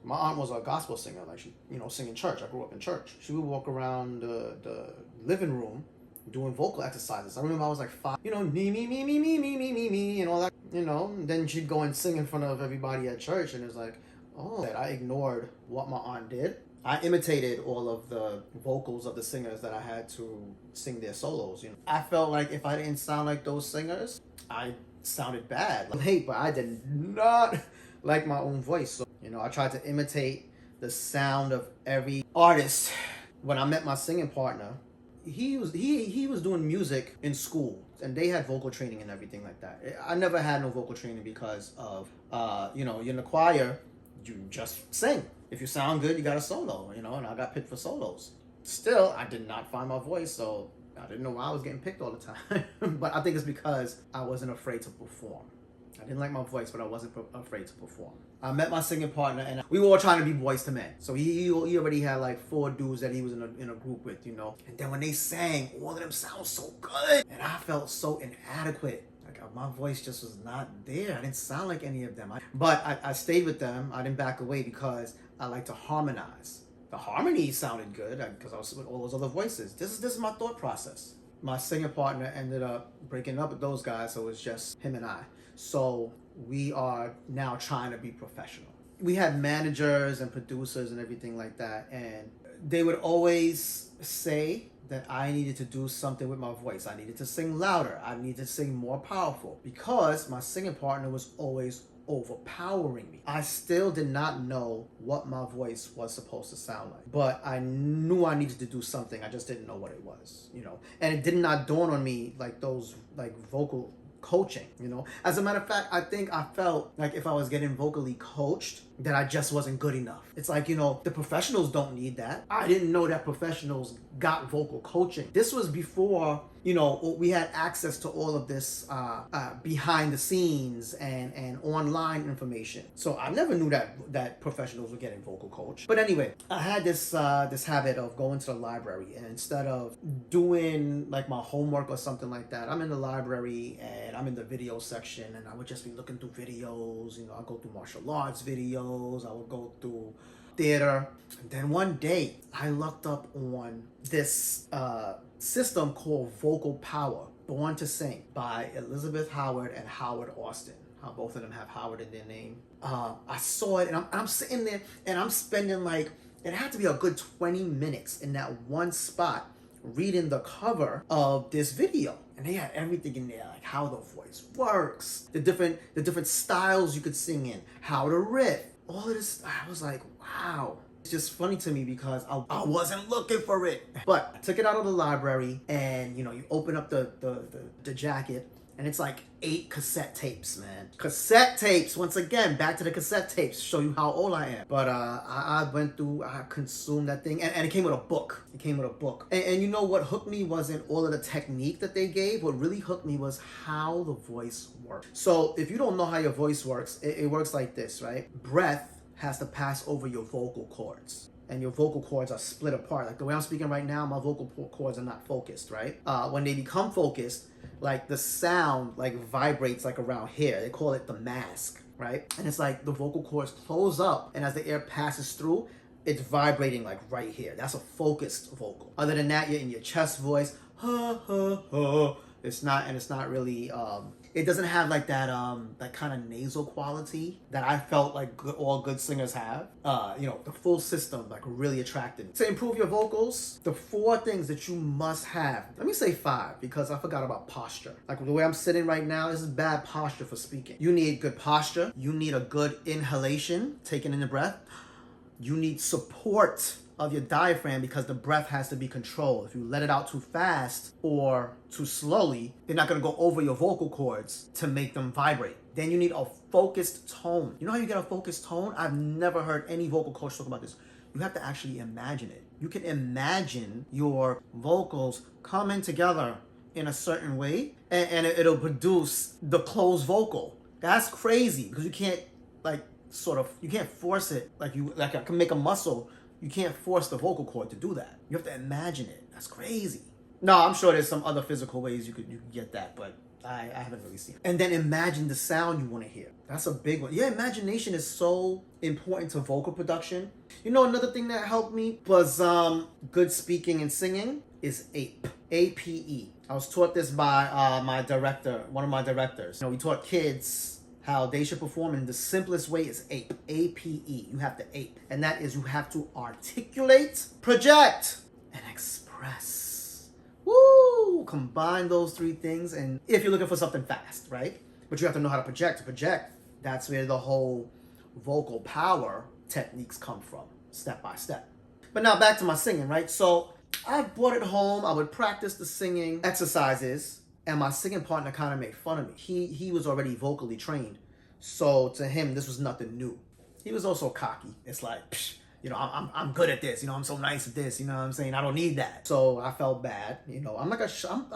My aunt was a gospel singer, like she, sing in church. I grew up in church. She would walk around the living room doing vocal exercises. I remember I was like 5, me, and all that, And then she'd go and sing in front of everybody at church, and it was like, oh, I ignored what my aunt did. I imitated all of the vocals of the singers that I had to sing their solos. I felt like if I didn't sound like those singers, I sounded bad. But I did not like my own voice. So, I tried to imitate the sound of every artist. When I met my singing partner, he was doing music in school, and they had vocal training and everything like that. I never had no vocal training because of you're in the choir, you just sing. If you sound good, you got a solo, and I got picked for solos. Still, I did not find my voice, so I didn't know why I was getting picked all the time. But I think it's because I wasn't afraid to perform. I didn't like my voice, but I wasn't afraid to perform. I met my singing partner, and we were all trying to be boys to men. So he already had like 4 dudes that he was in a group with, And then when they sang, all of them sound so good, and I felt so inadequate. My voice just was not there. I didn't sound like any of them. But I stayed with them. I didn't back away because I like to harmonize. The harmony sounded good because I was with all those other voices. This is my thought process. My singing partner ended up breaking up with those guys, so it was just him and I. So we are now trying to be professional. We had managers and producers and everything like that, and they would always say that I needed to do something with my voice. I needed to sing louder. I needed to sing more powerful because my singing partner was always overpowering me. I still did not know what my voice was supposed to sound like, but I knew I needed to do something. I just didn't know what it was, and it did not dawn on me like those vocal coaching, As a matter of fact, I think I felt like if I was getting vocally coached, that I just wasn't good enough. It's like, the professionals don't need that. I didn't know that professionals got vocal coaching. This was before, we had access to all of this behind the scenes and online information. So I never knew that professionals were getting vocal coach. But anyway, I had this habit of going to the library, and instead of doing like my homework or something like that, I'm in the library and I'm in the video section, and I would just be looking through videos. I'll go through martial arts videos. I would go through theater. And then one day I looked up on this system called Vocal Power, Born to Sing, by Elizabeth Howard and Howard Austin. Both of them have Howard in their name. I saw it, and I'm sitting there, and I'm spending it had to be a good 20 minutes in that one spot reading the cover of this video. And they had everything in there, like how the voice works, the different styles you could sing in, how to riff. All of this, I was like, wow. It's just funny to me because I wasn't looking for it. But I took it out of the library, and you open up the jacket, and it's like 8 cassette tapes, man. Cassette tapes, once again, back to the cassette tapes, show you how old I am. But I went through, I consumed that thing, and it came with a book. And what hooked me wasn't all of the technique that they gave. What really hooked me was how the voice works. So if you don't know how your voice works, it works like this, right? Breath has to pass over your vocal cords, and your vocal cords are split apart. Like the way I'm speaking right now, my vocal cords are not focused, right? When they become focused, like the sound vibrates around here. They call it the mask, right? And it's like the vocal cords close up, and as the air passes through, it's vibrating right here. That's a focused vocal. Other than that, you're in your chest voice. Ha ha ha. It's not really it doesn't have that kind of nasal quality that I felt like all good singers have. The full system really attractive. To improve your vocals, the 4 things that you must have. Let me say 5 because I forgot about posture. Like the way I'm sitting right now, this is bad posture for speaking. You need good posture. You need a good inhalation, taking in the breath. You need support of your diaphragm because the breath has to be controlled. If you let it out too fast or too slowly, they're not going to go over your vocal cords to make them vibrate. Then you need a focused tone. You know how you get a focused tone? I've never heard any vocal coach talk about this. You have to actually imagine it. You can imagine your vocals coming together in a certain way, and it'll produce the closed vocal. That's crazy because you can't you can't force it like I can make a muscle. You can't force the vocal cord to do that. You have to imagine it. That's crazy. No, I'm sure there's some other physical ways you could get that, but I haven't really seen it. And then imagine the sound you want to hear. That's a big one. Yeah, imagination is so important to vocal production. You know, another thing that helped me was good speaking and singing is APE. APE. I was taught this by my director, one of my directors. You know, we taught kids how they should perform, and the simplest way is APE. APE. You have to APE. And that is you have to articulate, project, and express. Woo! Combine those three things, and if you're looking for something fast, right? But you have to know how to project. To project, that's where the whole vocal power techniques come from, step by step. But now back to my singing, right? So I brought it home. I would practice the singing exercises, and my singing partner kind of made fun of me. He was already vocally trained, so to him this was nothing new. He was also cocky. It's like, psh, you know, I'm good at this. You know, I'm so nice at this. You know what I'm saying? I don't need that. So I felt bad. You know, I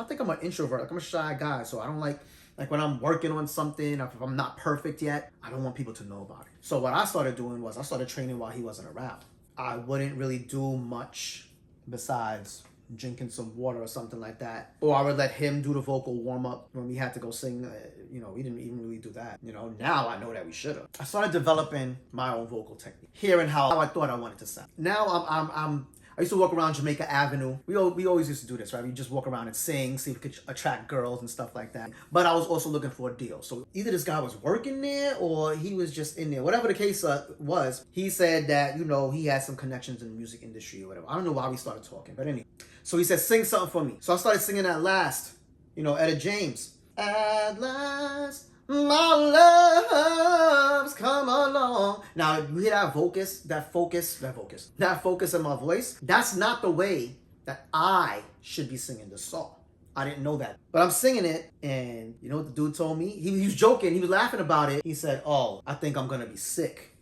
think I'm an introvert. Like, I'm a shy guy, so I don't like when I'm working on something, if I'm not perfect yet, I don't want people to know about it. So what I started doing was I started training while he wasn't around. I wouldn't really do much besides drinking some water or something like that. Or I would let him do the vocal warm-up when we had to go sing. You know, we didn't even really do that. You know, now I know that we should have. I started developing my own vocal technique, hearing how I thought I wanted to sound. Now I used to walk around Jamaica Avenue. We always used to do this, right? We just walk around and sing, see if we could attract girls and stuff like that. But I was also looking for a deal. So either this guy was working there or he was just in there. Whatever the case was, he said that, you know, he had some connections in the music industry or whatever. I don't know why we started talking, but anyway. So he said, sing something for me. So I started singing At Last, you know, Etta James. At last, my love's come along. Now, you hear that focus in my voice? That's not the way that I should be singing this song. I didn't know that. But I'm singing it, and you know what the dude told me? He was joking. He was laughing about it. He said, oh, I think I'm going to be sick.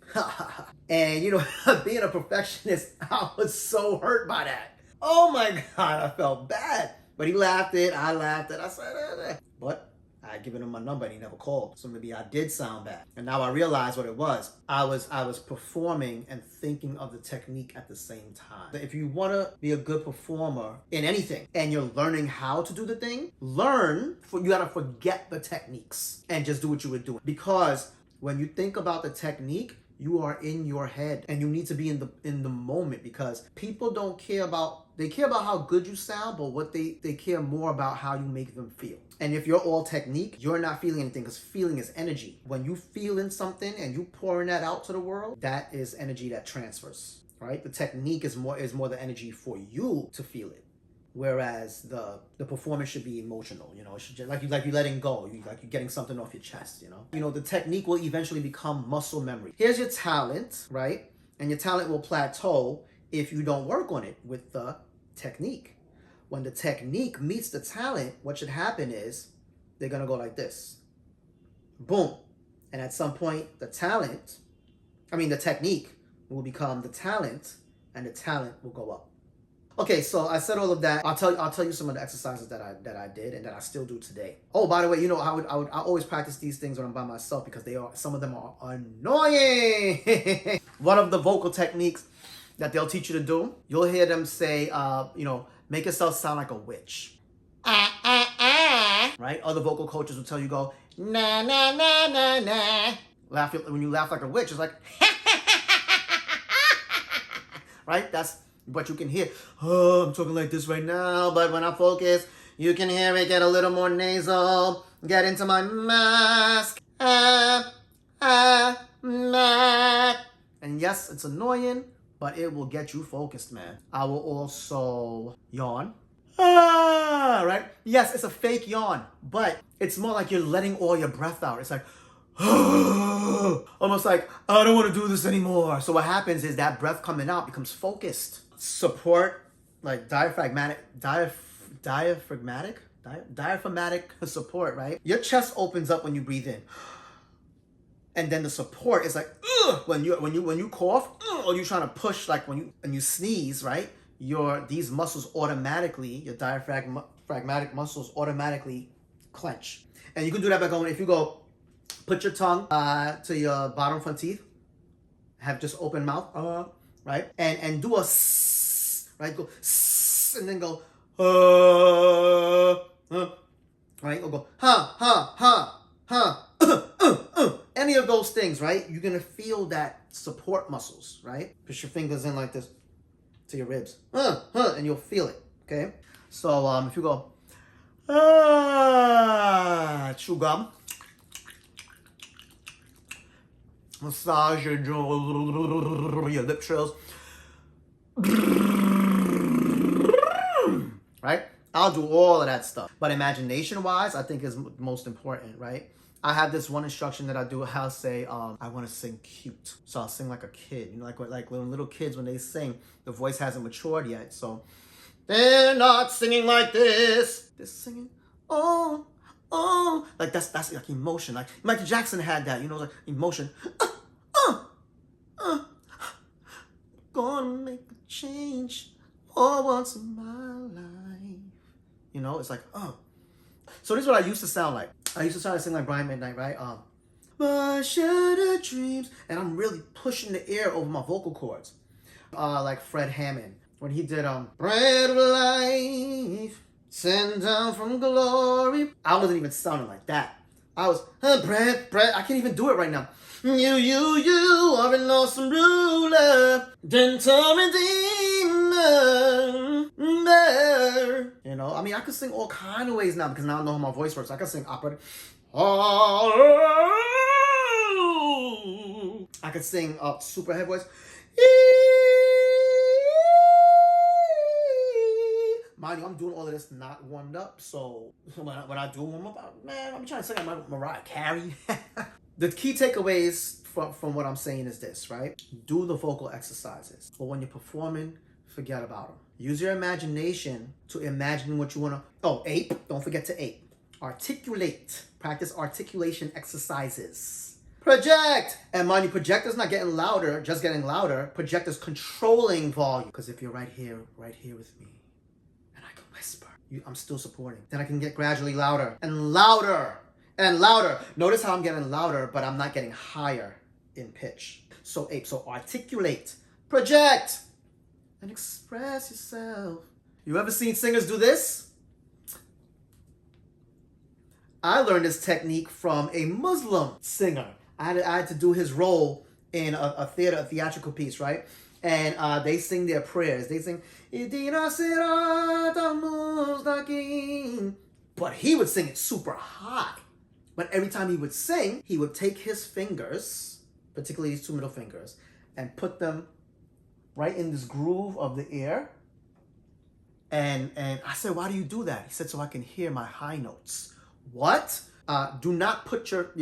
And, you know, being a perfectionist, I was so hurt by that. Oh, my God, I felt bad. But he laughed it. I laughed it. I said, But I had given him my number and he never called. So maybe I did sound bad. And now I realize what it was. I was performing and thinking of the technique at the same time. If you want to be a good performer in anything and you're learning how to do the thing, you got to forget the techniques and just do what you were doing. Because when you think about the technique, you are in your head and you need to be in the moment, because people don't care about, they care about how good you sound, but what they care more about how you make them feel. And if you're all technique, you're not feeling anything, because feeling is energy. When you feel in something and you pouring that out to the world, that is energy that transfers, right? The technique is more the energy for you to feel it. Whereas the performance should be emotional, you know, it should just, like you letting go, you're getting something off your chest, you know. You know, the technique will eventually become muscle memory. Here's your talent, right? And your talent will plateau if you don't work on it with the technique. When the technique meets the talent, what should happen is they're gonna go like this. Boom. And at some point, the technique will become the talent, and the talent will go up. Okay, so I said all of that. I'll tell you some of the exercises that I did and that I still do today. Oh, by the way, you know, I always practice these things when I'm by myself, because some of them are annoying. One of the vocal techniques that they'll teach you to do, you'll hear them say, you know, make yourself sound like a witch. Right? Other vocal coaches will tell you go, na na na na na. When you laugh like a witch, it's like, right? That's what you can hear. Oh, I'm talking like this right now, but when I focus, you can hear it get a little more nasal, get into my mask. And yes, it's annoying, but it will get you focused, man. I will also yawn. Right? Yes, it's a fake yawn, but it's more like you're letting all your breath out. It's like, almost like, I don't want to do this anymore. So what happens is that breath coming out becomes focused. Support, like diaphragmatic support, right? Your chest opens up when you breathe in. And then the support is like, when you cough, or you're trying to push, like when you sneeze, right? These muscles automatically, your diaphragmatic muscles automatically clench. And you can do that by going, if you go, put your tongue to your bottom front teeth, have just open mouth, right? And do a right? Go and then go, right? You'll go, huh, huh, huh, huh, any of those things, right? You're gonna feel that support muscles, right? Push your fingers in like this to your ribs, and you'll feel it, okay? So if you go, chew gum, massage your lip trills, right? I'll do all of that stuff. But imagination-wise, I think is most important, right? I have this one instruction that I do. I'll say, I want to sing cute. So I'll sing like a kid. You know, like when little kids, when they sing, the voice hasn't matured yet. So they're not singing like this. They're singing, oh, oh. Like that's like emotion. Like Michael Jackson had that, you know, like emotion. Gonna make a change for once in my life. You know, it's like, So this is what I used to sound like. I used to try to sing like Brian Midnight, right? My shattered dreams. And I'm really pushing the air over my vocal cords. Like Fred Hammond. When he did Bread of Life, sent down from glory. I wasn't even sounding like that. I was, bread. I can't even do it right now. You are an awesome ruler, gentle redeemer. You know, I mean, I could sing all kind of ways now because now I know how my voice works. I can sing opera. I could sing super head voice. Mind you, I'm doing all of this not warmed up, so when I do warm up, man, I'm trying to sing like Mariah Carey. The key takeaways from what I'm saying is this, right? Do the vocal exercises, but when you're performing, forget about them. Use your imagination to imagine what you want to... Oh, ape. Don't forget to ape. Articulate. Practice articulation exercises. Project. And mind you, projector's not getting louder, just getting louder. Projector's controlling volume. Because if you're right here with me, and I can whisper, I'm still supporting. Then I can get gradually louder and louder and louder. Notice how I'm getting louder, but I'm not getting higher in pitch. So ape. So articulate. Project. And express yourself. You ever seen singers do this? I learned this technique from a Muslim singer. I had to do his role in a theatrical piece, right? And they sing their prayers. They sing, but he would sing it super high. But every time he would sing, he would take his fingers, particularly these two middle fingers, and put them right in this groove of the ear. And I said, why do you do that? He said, so I can hear my high notes. What? Do not put your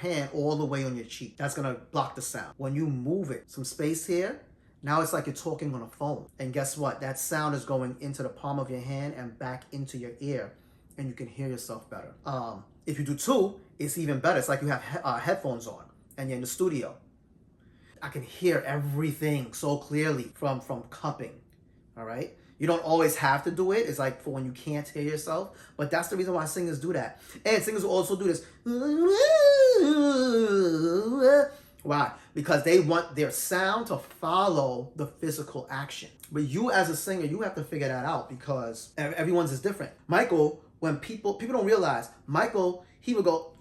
hand all the way on your cheek. That's gonna block the sound. When you move it, some space here, now it's like you're talking on a phone. And guess what? That sound is going into the palm of your hand and back into your ear, and you can hear yourself better. If you do two, it's even better. It's like you have headphones on and you're in the studio. I can hear everything so clearly from cupping, all right? You don't always have to do it. It's like for when you can't hear yourself, but that's the reason why singers do that. And singers will also do this. Why? Because they want their sound to follow the physical action. But you as a singer, you have to figure that out because everyone's is different. Michael, when people don't realize, Michael, he would go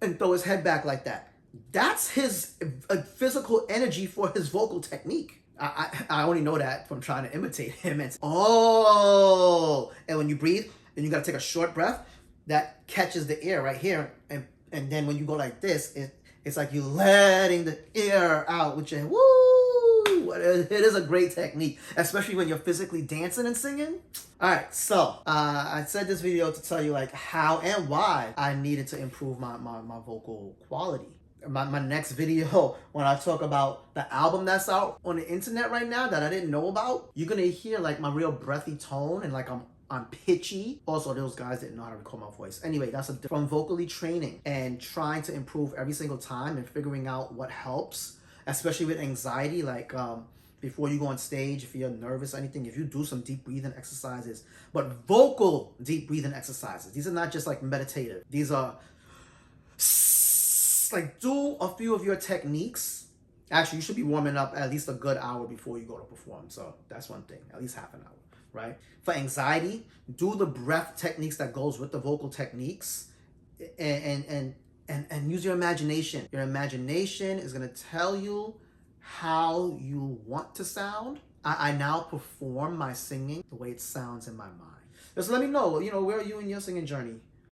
and throw his head back like that. That's his physical energy for his vocal technique. I only know that from trying to imitate him. And and when you breathe, then you gotta take a short breath. That catches the air right here, and then when you go like this, it's like you letting the air out with your woo. It is a great technique, especially when you're physically dancing and singing. All right, so I said this video to tell you like how and why I needed to improve my vocal quality. My next video, when I talk about the album that's out on the internet right now that I didn't know about, you're gonna hear like my real breathy tone and like I'm pitchy. Also, those guys didn't know how to record my voice. Anyway, that's from vocally training and trying to improve every single time and figuring out what helps, especially with anxiety. Like before you go on stage, if you're nervous or anything, if you do some deep breathing exercises, but vocal deep breathing exercises. These are not just like meditative. These are like do a few of your techniques. Actually, you should be warming up at least a good hour before you go to perform. So that's one thing, at least half an hour, right? For anxiety, do the breath techniques that goes with the vocal techniques, and use your imagination. Your imagination is gonna tell you how you want to sound. I now perform my singing the way it sounds in my mind. Just let me know, where are you in your singing journey?